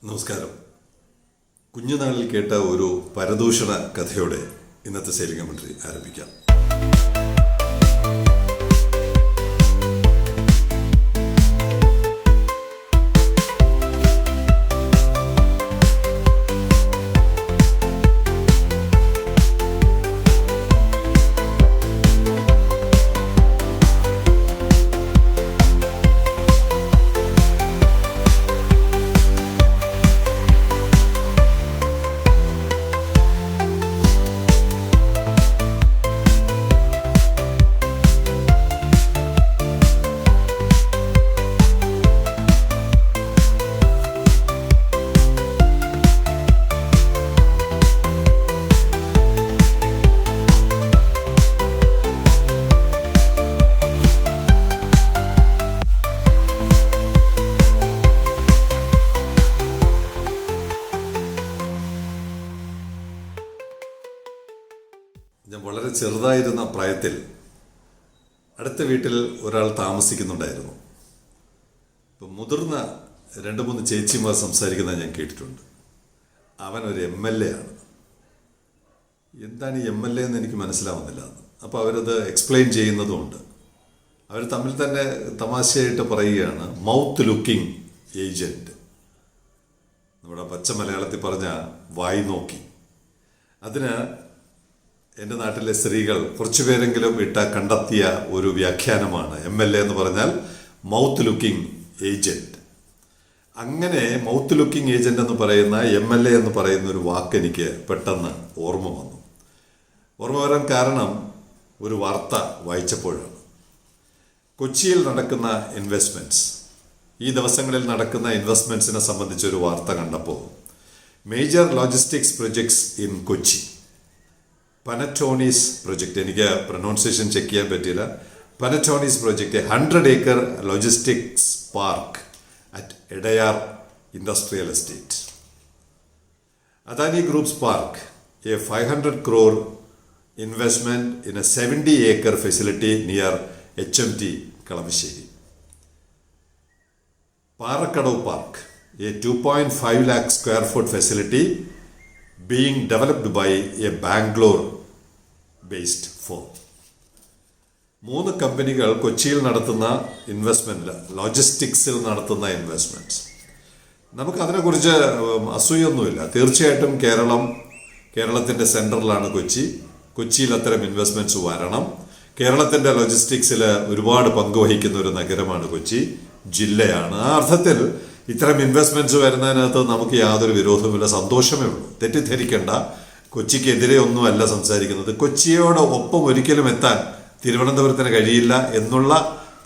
നമസ്കാരം. കുഞ്ഞുനാളിൽ കേട്ട ഒരു പരദൂഷണ കഥയോടെ ഇന്നത്തെ സൈലിംഗ് കമന്ററി ആരംഭിക്കാം. ഞാൻ വളരെ ചെറുതായിരുന്ന പ്രായത്തിൽ അടുത്ത വീട്ടിൽ ഒരാൾ താമസിക്കുന്നുണ്ടായിരുന്നു. ഇപ്പം മുതിർന്ന 2-3 ചേച്ചിമാർ സംസാരിക്കുന്നത് ഞാൻ കേട്ടിട്ടുണ്ട്. അവനൊരു MLA ആണ്. എന്താണ് ഈ MLA എന്ന് എനിക്ക് മനസ്സിലാവുന്നില്ല. അപ്പോൾ അവരത് എക്സ്പ്ലെയിൻ ചെയ്യുന്നതുമുണ്ട്. അവർ തമ്മിൽ തന്നെ തമാശയായിട്ട് പറയുകയാണ്, മൗത്ത് ലുക്കിംഗ് ഏജൻറ്റ്. നമ്മുടെ പച്ച മലയാളത്തിൽ പറഞ്ഞ വായി നോക്കി. അതിന് എൻ്റെ നാട്ടിലെ സ്ത്രീകൾ കുറച്ചുപേരെങ്കിലും കണ്ടെത്തിയ ഒരു വ്യാഖ്യാനമാണ് MLA എന്ന് പറഞ്ഞാൽ മൗത്ത് ലുക്കിംഗ് ഏജൻറ്റ്. അങ്ങനെ മൗത്ത് ലുക്കിംഗ് ഏജൻറ്റ് എന്ന് പറയുന്ന MLA എന്ന് പറയുന്ന ഒരു വാക്ക് എനിക്ക് പെട്ടെന്ന് ഓർമ്മ വന്നു. ഓർമ്മ വരാൻ കാരണം ഒരു വാർത്ത വായിച്ചപ്പോഴാണ്. കൊച്ചിയിൽ നടക്കുന്ന ഇൻവെസ്റ്റ്മെൻറ്റ്സ്, ഈ ദിവസങ്ങളിൽ നടക്കുന്ന ഇൻവെസ്റ്റ്മെൻറ്റ്സിനെ സംബന്ധിച്ചൊരു വാർത്ത കണ്ടപ്പോൾ major logistics projects in Kochi, Panattoni's project, എനിക്ക് പ്രൊനൗൺസിയേഷൻ ചെക്ക് ചെയ്യാൻ പറ്റിയില്ല, Panattoni's project 100 acre logistics park at Edayar industrial estate. Adani groups park a 500 crore investment in a 70 acre facility near HMT Kalamassery. Parakkadavu park A 2.5 lakh square foot facility being developed by a Bangalore based firm. 3 കമ്പനികൾ കൊച്ചിയിൽ നടത്തുന്ന investment, ലോജിസ്റ്റിക്സിൽ നടത്തുന്ന investments. നമുക്ക് അതിനെക്കുറിച്ച് അസൂയൊന്നുമില്ല. തീർച്ചയായിട്ടും കേരളത്തിൻ്റെ സെൻട്രലാണ് കൊച്ചി. കൊച്ചിയിൽ അത്തരം ഇൻവെസ്റ്റ്മെന്റ്സ് വരണം. കേരളത്തിൻ്റെ ലോജിസ്റ്റിക്സിൽ ഒരുപാട് പങ്കുവഹിക്കുന്ന ഒരു നഗരമാണ് കൊച്ചി, ജില്ലയാണ്. ആ അർത്ഥത്തിൽ ഇത്തരം ഇൻവെസ്റ്റ്മെന്റ്സ് വരുന്നതിനകത്ത് നമുക്ക് യാതൊരു വിരോധവുമില്ല, സന്തോഷമേ ഉള്ളൂ. തെറ്റിദ്ധരിക്കേണ്ട, കൊച്ചിക്കെതിരെ ഒന്നുമല്ല സംസാരിക്കുന്നത്. കൊച്ചിയോട് ഒപ്പം ഒരിക്കലും എത്താൻ തിരുവനന്തപുരത്തിന് കഴിയില്ല എന്നുള്ള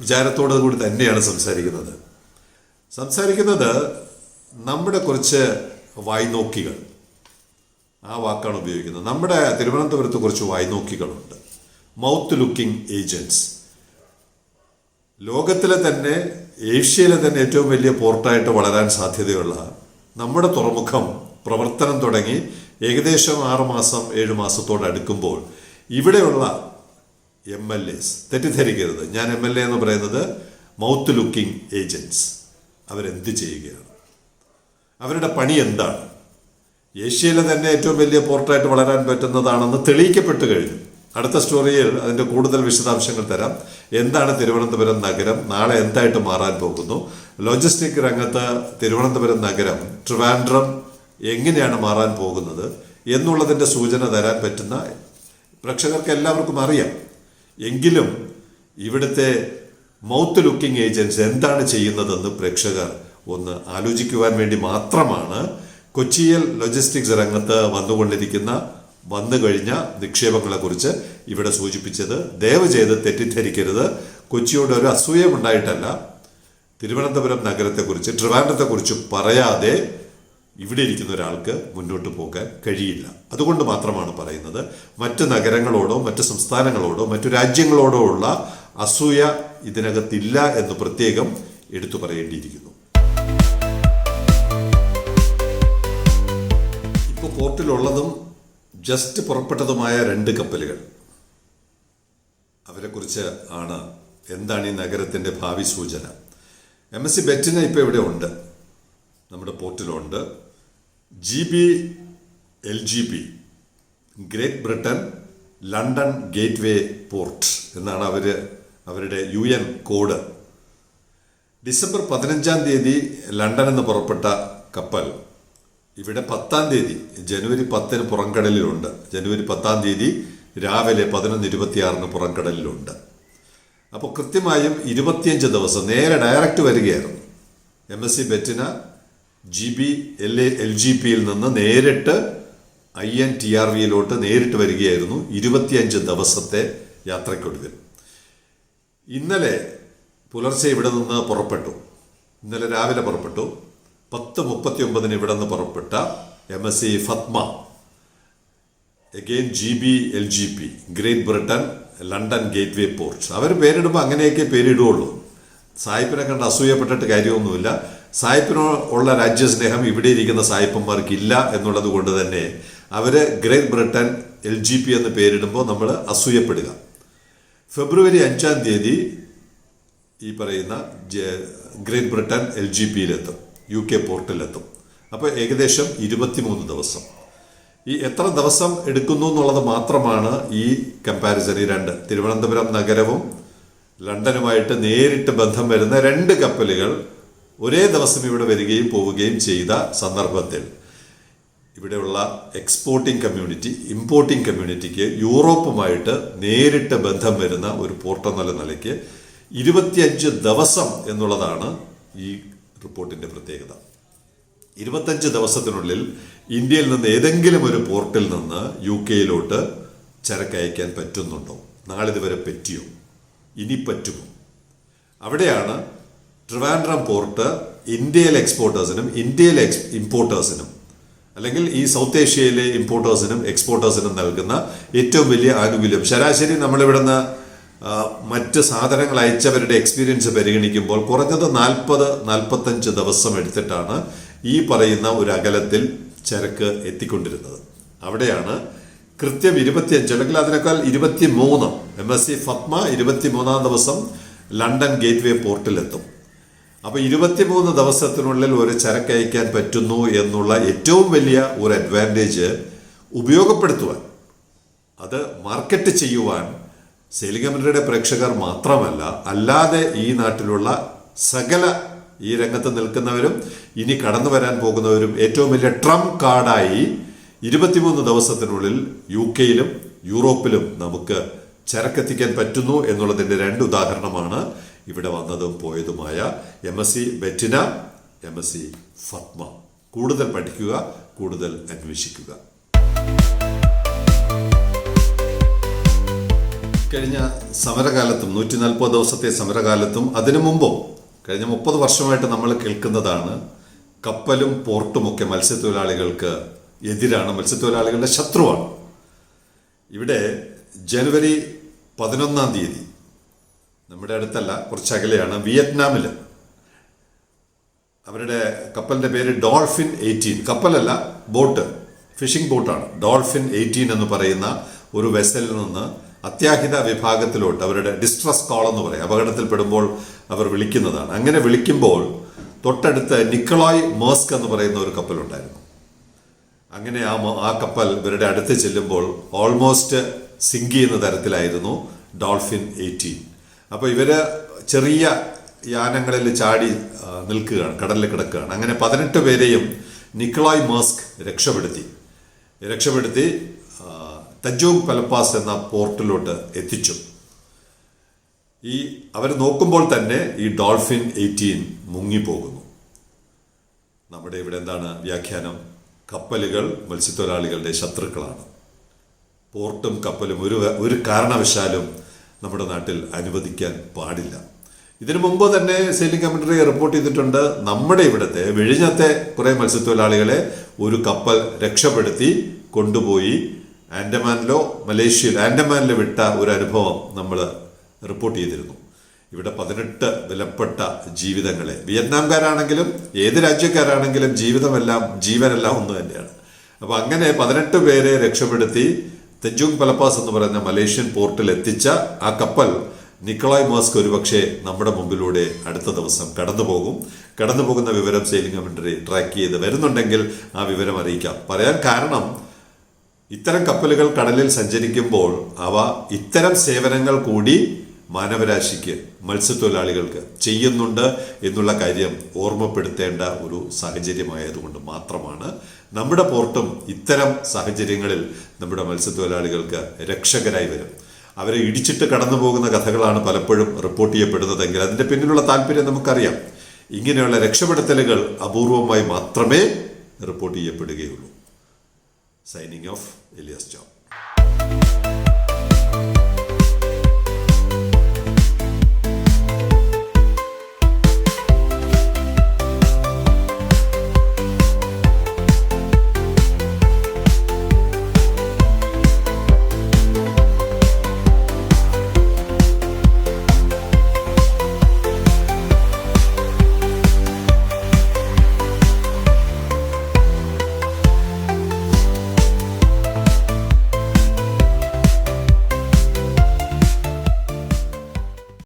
വിചാരത്തോടു കൂടി തന്നെയാണ് സംസാരിക്കുന്നത്. നമ്മുടെ കുറച്ച് വായ്നോക്കികൾ, ആ വാക്കാണ് ഉപയോഗിക്കുന്നത്. നമ്മുടെ തിരുവനന്തപുരത്ത് കുറച്ച് വായ്നോക്കികളുണ്ട്, മൗത്ത് ലുക്കിംഗ് ഏജൻറ്റ്സ്. ലോകത്തിലെ തന്നെ, ഏഷ്യയിലെ തന്നെ ഏറ്റവും വലിയ പോർട്ടായിട്ട് വളരാൻ സാധ്യതയുള്ള നമ്മുടെ തുറമുഖം പ്രവർത്തനം തുടങ്ങി ഏകദേശം 6 മാസം 7 മാസത്തോടടുക്കുമ്പോൾ ഇവിടെയുള്ള MLAs, തെറ്റിദ്ധരിക്കരുത്, ഞാൻ MLA എന്ന് പറയുന്നത് മൗത്ത് ലുക്കിംഗ് ഏജൻറ്റ്സ്, അവരെന്ത് ചെയ്യുകയാണ്? അവരുടെ പണി എന്താണ്? ഏഷ്യയിലെ തന്നെ ഏറ്റവും വലിയ പോർട്ടായിട്ട് വളരാൻ പറ്റുന്നതാണെന്ന് തെളിയിക്കപ്പെട്ടു കഴിഞ്ഞു. അടുത്ത സ്റ്റോറിയിൽ അതിൻ്റെ കൂടുതൽ വിശദാംശങ്ങൾ തരാം. എന്താണ് തിരുവനന്തപുരം നഗരം, നാളെ എന്തായിട്ട് മാറാൻ പോകുന്നു, ലോജിസ്റ്റിക് രംഗത്ത് തിരുവനന്തപുരം നഗരം, ട്രിവാൻഡ്രം എങ്ങനെയാണ് മാറാൻ പോകുന്നത് എന്നുള്ളതിൻ്റെ സൂചന തരാൻ പറ്റുന്ന പ്രേക്ഷകർക്ക് എല്ലാവർക്കും അറിയാം. എങ്കിലും ഇവിടുത്തെ മൗത്ത് ലുക്കിംഗ് ഏജൻറ്റ്സ് എന്താണ് ചെയ്യുന്നതെന്ന് പ്രേക്ഷകർ ഒന്ന് ആലോചിക്കുവാൻ വേണ്ടി മാത്രമാണ് കൊച്ചിയിൽ ലോജിസ്റ്റിക്സ് രംഗത്ത് വന്നു കഴിഞ്ഞ നിക്ഷേപങ്ങളെക്കുറിച്ച് ഇവിടെ സൂചിപ്പിച്ചത്. ദയവ് ചെയ്ത് തെറ്റിദ്ധരിക്കരുത്. കൊച്ചിയോട് ഒരു അസൂയമുണ്ടായിട്ടല്ല. തിരുവനന്തപുരം നഗരത്തെക്കുറിച്ച്, ട്രിവാൻഡ്രത്തെക്കുറിച്ച് പറയാതെ ഇവിടെ ഇരിക്കുന്ന ഒരാൾക്ക് മുന്നോട്ട് പോകാൻ കഴിയില്ല. അതുകൊണ്ട് മാത്രമാണ് പറയുന്നത്. മറ്റ് നഗരങ്ങളോടോ മറ്റ് സംസ്ഥാനങ്ങളോടോ മറ്റു രാജ്യങ്ങളോടോ ഉള്ള അസൂയ ഇതിനകത്തില്ല എന്ന് പ്രത്യേകം എടുത്തു പറയേണ്ടിയിരിക്കുന്നു. ഇപ്പോൾ പോർട്ടിലുള്ളതും ജസ്റ്റ് പുറപ്പെട്ടതുമായ 2 കപ്പലുകൾ, അവരെക്കുറിച്ച് ആണ് എന്താണ് ഈ നഗരത്തിൻ്റെ ഭാവി സൂചന. MSc ബെറ്റിന് ഇപ്പോൾ ഇവിടെ ഉണ്ട്. നമ്മുടെ പോർട്ടിലുണ്ട്. GB LGP, great Britain London gateway port എന്നാണ് അവരുടെ UN കോഡ്. ഡിസംബർ 15-ാം തീയതി ലണ്ടനിൽ നിന്ന് പുറപ്പെട്ട കപ്പൽ ഇവിടെ 10-ാം തീയതി ജനുവരി 10-ന് പുറംകടലിലുണ്ട്. ജനുവരി 10-ാം തീയതി രാവിലെ 11:26 പുറംകടലിലുണ്ട്. അപ്പോൾ കൃത്യമായും 25 ദിവസം നേരെ ഡയറക്റ്റ് വരികയായിരുന്നു. MSC ബെറ്റിന GB LGPയിൽ നിന്ന് നേരിട്ട് INTRVയിലോട്ട് നേരിട്ട് വരികയായിരുന്നു. 25 ദിവസത്തെ യാത്രയ്ക്കൊടുവിൽ ഇന്നലെ പുലർച്ചെ ഇവിടെ നിന്ന് പുറപ്പെട്ടു. ഇന്നലെ രാവിലെ പുറപ്പെട്ടു. 10:39 ഇവിടെ നിന്ന് പുറപ്പെട്ട MSC Fatma, again GB LGP, great Britain London gateway port. അവർ പേരിടുമ്പോൾ അങ്ങനെയൊക്കെ പേരിടുകയുള്ളൂ. സായിപ്പിനെ കണ്ട് അസൂയപ്പെട്ടിട്ട് കാര്യമൊന്നുമില്ല. സായിപ്പിനോ ഉള്ള രാജ്യസ്നേഹം ഇവിടെ ഇരിക്കുന്ന സായിപ്പന്മാർക്കില്ല എന്നുള്ളത് കൊണ്ട് തന്നെ അവർ ഗ്രേറ്റ് ബ്രിട്ടൻ LGP എന്ന് പേരിടുമ്പോൾ നമ്മൾ അസൂയപ്പെടുക. ഫെബ്രുവരി 5-ാം തീയതി ഈ പറയുന്ന ഗ്രേറ്റ് ബ്രിട്ടൻ LGPയിലെത്തും, UK പോർട്ടിലെത്തും. അപ്പോൾ ഏകദേശം 23 ദിവസം. ഈ എത്ര ദിവസം എടുക്കുന്നു എന്നുള്ളത് മാത്രമാണ് ഈ കമ്പാരിസൺ. ഈ രണ്ട് തിരുവനന്തപുരം നഗരവും ലണ്ടനുമായിട്ട് നേരിട്ട് ബന്ധം വരുന്ന 2 കപ്പലുകൾ ഒരേ ദിവസം ഇവിടെ വരികയും പോവുകയും ചെയ്ത സന്ദർഭത്തിൽ ഇവിടെയുള്ള എക്സ്പോർട്ടിംഗ് കമ്മ്യൂണിറ്റി, ഇമ്പോർട്ടിംഗ് കമ്മ്യൂണിറ്റിക്ക് യൂറോപ്പുമായിട്ട് നേരിട്ട് ബന്ധം വരുന്ന ഒരു പോർട്ട് എന്നുള്ള നിലയ്ക്ക് 25 ദിവസം എന്നുള്ളതാണ് ഈ റിപ്പോർട്ടിൻ്റെ പ്രത്യേകത. 25 ദിവസത്തിനുള്ളിൽ ഇന്ത്യയിൽ നിന്ന് ഏതെങ്കിലും ഒരു പോർട്ടിൽ നിന്ന് UKയിലോട്ട് ചരക്കയക്കാൻ പറ്റുന്നുണ്ടോ? നാളിതുവരെ പറ്റിയോ? ഇനി പറ്റുമോ? അവിടെയാണ് ട്രിവാൻഡ്രം പോർട്ട് ഇന്ത്യയിലെ എക്സ്പോർട്ടേഴ്സിനും ഇന്ത്യയിലെ ഇമ്പോർട്ടേഴ്സിനും അല്ലെങ്കിൽ ഈ സൗത്ത് ഏഷ്യയിലെ ഇമ്പോർട്ടേഴ്സിനും എക്സ്പോർട്ടേഴ്സിനും നൽകുന്ന ഏറ്റവും വലിയ ആനുകൂല്യം. ശരാശരി നമ്മളിവിടുന്ന് മറ്റ് സാധനങ്ങൾ അയച്ചവരുടെ എക്സ്പീരിയൻസ് പരിഗണിക്കുമ്പോൾ കുറഞ്ഞത് 40-45 ദിവസം എടുത്തിട്ടാണ് ഈ പറയുന്ന ഒരു അകലത്തിൽ ചരക്ക് എത്തിക്കൊണ്ടിരുന്നത്. അവിടെയാണ് കൃത്യം 25 അല്ലെങ്കിൽ അതിനേക്കാൾ 23 MSC ഫത്മ 23-ാം ദിവസം ലണ്ടൻ ഗേറ്റ്വേ പോർട്ടിലെത്തും. അപ്പോൾ 23 ദിവസത്തിനുള്ളിൽ ഒരു ചരക്ക് അയക്കാൻ പറ്റുന്നു എന്നുള്ള ഏറ്റവും വലിയ ഒരു അഡ്വാൻറ്റേജ് ഉപയോഗപ്പെടുത്തുവാൻ, അത് മാർക്കറ്റ് ചെയ്യുവാൻ സെയിലിംഗ് കമ്പനിയുടെ പ്രേക്ഷകർ മാത്രമല്ല, അല്ലാതെ ഈ നാട്ടിലുള്ള സകല ഈ രംഗത്ത് നിൽക്കുന്നവരും ഇനി കടന്നു വരാൻ പോകുന്നവരും ഏറ്റവും വലിയ ട്രംപ് കാർഡായി 23 ദിവസത്തിനുള്ളിൽ UKയിലും യൂറോപ്പിലും നമുക്ക് ചരക്കെത്തിക്കാൻ പറ്റുന്നു എന്നുള്ളതിൻ്റെ 2 ഉദാഹരണമാണ് ഇവിടെ വന്നതും പോയതുമായ MSC ബെറ്റിന, MSC ഫത്മ. കൂടുതൽ പഠിക്കുക, കൂടുതൽ അന്വേഷിക്കുക. കഴിഞ്ഞ സമരകാലത്തും 140 ദിവസത്തെ സമരകാലത്തും അതിനു മുമ്പും കഴിഞ്ഞ 30 വർഷമായിട്ട് നമ്മൾ കേൾക്കുന്നതാണ് കപ്പലും പോർട്ടുമൊക്കെ മത്സ്യത്തൊഴിലാളികൾക്ക് എതിരാണ്, മത്സ്യത്തൊഴിലാളികളുടെ ശത്രുവാണ്. ഇവിടെ ജനുവരി 11-ാം തീയതി നമ്മുടെ അടുത്തല്ല, കുറച്ച് അകലെയാണ്, വിയറ്റ്നാമിൽ അവരുടെ കപ്പലിൻ്റെ പേര് ഡോൾഫിൻ 18, കപ്പലല്ല ബോട്ട്, ഫിഷിംഗ് ബോട്ടാണ്. ഡോൾഫിൻ 18 എന്ന് പറയുന്ന ഒരു വെസലിൽ നിന്ന് അത്യാഹിത വിഭാഗത്തിലോട്ട്, അവരുടെ ഡിസ്ട്രസ് കോൾ എന്ന് പറയും, അപകടത്തിൽപ്പെടുമ്പോൾ അവർ വിളിക്കുന്നതാണ്. അങ്ങനെ വിളിക്കുമ്പോൾ തൊട്ടടുത്ത് നിക്കോളായ് മേഴ്സ്ക് എന്ന് പറയുന്ന ഒരു കപ്പലുണ്ടായിരുന്നു. അങ്ങനെ ആ കപ്പൽ ഇവരുടെ അടുത്ത് ചെല്ലുമ്പോൾ ഓൾമോസ്റ്റ് സിങ്ക് ചെയ്യുന്ന തരത്തിലായിരുന്നു ഡോൾഫിൻ 18. അപ്പോൾ ഇവര് ചെറിയ യാനങ്ങളിൽ ചാടി നിൽക്കുകയാണ്, കടലിൽ കിടക്കുകയാണ്. അങ്ങനെ 18 പേരെയും നിക്കോളായ് മേഴ്സ്ക് രക്ഷപ്പെടുത്തി തജോങ് പലപ്പാസ് എന്ന പോർട്ടിലോട്ട് എത്തിച്ചു. അവർ നോക്കുമ്പോൾ തന്നെ ഈ ഡോൾഫിൻ 18 മുങ്ങിപ്പോകുന്നു. നമ്മുടെ ഇവിടെ എന്താണ് വ്യാഖ്യാനം? കപ്പലുകൾ മത്സ്യത്തൊഴിലാളികളുടെ ശത്രുക്കളാണ്. പോർട്ടും കപ്പലും ഒരു കാരണവശാലും നമ്മുടെ നാട്ടിൽ അനുവദിക്കാൻ പാടില്ല. ഇതിനു മുമ്പ് തന്നെ സെയിലിംഗ് കമന്ററി റിപ്പോർട്ട് ചെയ്തിട്ടുണ്ട്. നമ്മുടെ ഇവിടുത്തെ വിഴിഞ്ഞത്തെ കുറേ മത്സ്യത്തൊഴിലാളികളെ ഒരു കപ്പൽ രക്ഷപ്പെടുത്തി കൊണ്ടുപോയി ആൻഡമാനിലോ മലേഷ്യയിലോ ആൻഡമാനിൽ വിട്ട ഒരു അനുഭവം നമ്മൾ റിപ്പോർട്ട് ചെയ്തിരുന്നു. ഇവിടെ 18 വിലപ്പെട്ട ജീവിതങ്ങളെ, വിയറ്റ്നാംകാരാണെങ്കിലും ഏത് രാജ്യക്കാരാണെങ്കിലും ജീവനെല്ലാം ഒന്ന് തന്നെയാണ്. അപ്പോൾ അങ്ങനെ 18 പേരെ രക്ഷപ്പെടുത്തി തജോങ് പലപ്പാസ് എന്ന് പറയുന്ന മലേഷ്യൻ പോർട്ടിൽ എത്തിച്ച ആ കപ്പൽ നിക്കോളായ് മാസ്ക് ഒരുപക്ഷെ നമ്മുടെ മുമ്പിലൂടെ അടുത്ത ദിവസം കടന്നു പോകുന്ന വിവരം സെയിലിംഗ് കമന്ററി ട്രാക്ക് ചെയ്ത് വരുന്നുണ്ടെങ്കിൽ ആ വിവരം അറിയിക്കാം. പറയാൻ കാരണം, ഇത്തരം കപ്പലുകൾ കടലിൽ സഞ്ചരിക്കുമ്പോൾ അവ ഇത്തരം സേവനങ്ങൾ കൂടി മാനവരാശിക്ക്, മത്സ്യത്തൊഴിലാളികൾക്ക് ചെയ്യുന്നുണ്ട് എന്നുള്ള കാര്യം ഓർമ്മപ്പെടുത്തേണ്ട ഒരു സാഹചര്യമായതുകൊണ്ട് മാത്രമാണ് നമ്മുടെ പോർട്ടും ഇത്തരം സാഹചര്യങ്ങളിൽ നമ്മുടെ മത്സ്യത്തൊഴിലാളികൾക്ക് രക്ഷകരായി വരും. അവരെ ഇടിച്ചിട്ട് കടന്നു പോകുന്ന കഥകളാണ് പലപ്പോഴും റിപ്പോർട്ട് ചെയ്യപ്പെടുന്നതെങ്കിൽ അതിൻ്റെ പിന്നിലുള്ള താല്പര്യം നമുക്കറിയാം. ഇങ്ങനെയുള്ള രക്ഷപ്പെടുത്തലുകൾ അപൂർവമായി മാത്രമേ റിപ്പോർട്ട് ചെയ്യപ്പെടുകയുള്ളൂ. Signing off, Elias John.